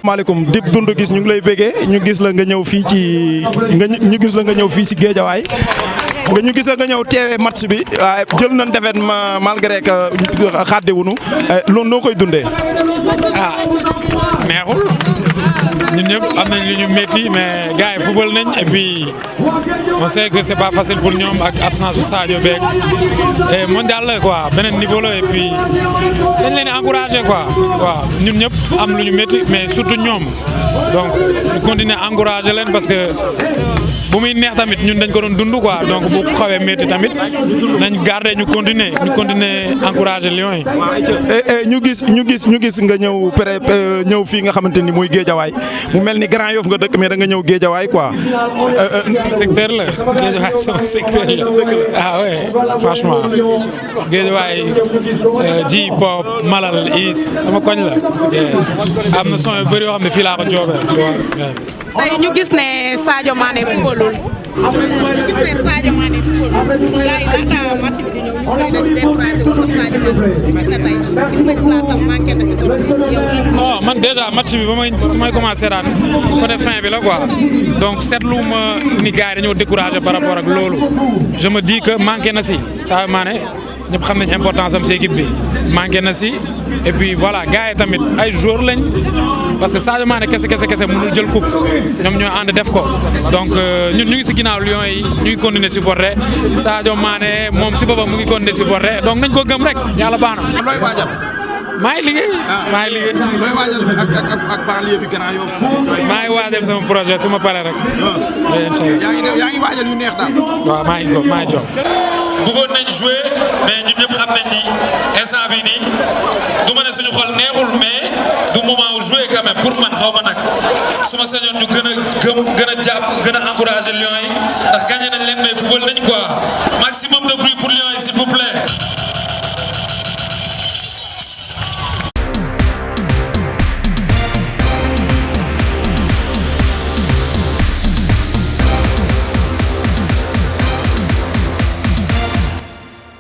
asalaamaaleykum Dip Doundou Guiss ñu ngi lay béggee ñu gis la nga ñëw fii ci ci Géejawaay ñu gis la nga ñëw teewee match bi waaye jël nañ défaite malgré que xàdde wuñu loolu noo koy dundee. ah neexul ñun ñëpp am nañ lu ñu métti mais gars yi football nañ et puis on sait que c'est pas facile pour ñoom ak absence su Sadio beeg et mondial la quoi beneen niveau la et puis dañ leen di encourager quoi waaw ñun ñëpp am lu ñu métti mais surtout ñoom donc ñu continuer encourager leen parce que bu muy neex tamit ñun dañ ko doon dund quoi donc bu xawee métti tamit nañ garder ñu continuer encourager Lions yi. ñu gis nga ñëw fii nga xamante ni muy Géejawaay mu mel ni Grand Yoff nga dëkk mais da nga ñëw Géejawaay quoi. secteur la Géejawaay sama secteur la ah ouais franchement Géejawaay ji pop malal is sama koñ la am na son yu bëri yoo xam ne fii laa ko joobee tu vois. tey ñu gis ne Sadio Mané footballul ñu gis ne Sadio Mané footballul gars yi laata match bi di ñëw ñu bëri dañu découragé wu ko Sadio Mané ñu gis na tey gis nañ place am manqué na ci trop yow. non man déjà match bi su may commencé daan côté fin bi la quoi donc seetlu ma ni gars yi dañoo découragé par rapport ak loolu je me dis que manqué na si Sadio Mané ñëpp xam nañ importance am si équipe bi manqué na si et puis voilà gars yi tamit ay joueurs lañ parce que Sadio Mané kese mënul jël coupe ñoom ñoo ànd def ko donc ñun ñu ngi si ginnaaw Lions yi ñu ngi continuer supporter Sadio Mané moom si boppam mu ngi continuer supporter donc nañ ko gëm rek yàlla baax na. looy waajal. maa ngi liggéey. looy waajal ak banlieue bi Grand Yoff. maa ngi waajal sama projet su ma paree rek. incha allah yaa ngi waajal yu neex daal. waaw maa ngi jox. bëggoon nañ jouer mais ñun ñëpp xam nañ ni instant bi nii du ma ne suñu xol neexul mais du moment où jouer quand même pour man xaw ma nag su ma sañoon ñu gën a jàpp gën a encourager Lions yi ndax gagné nañ leen mais football nañ quoi maximum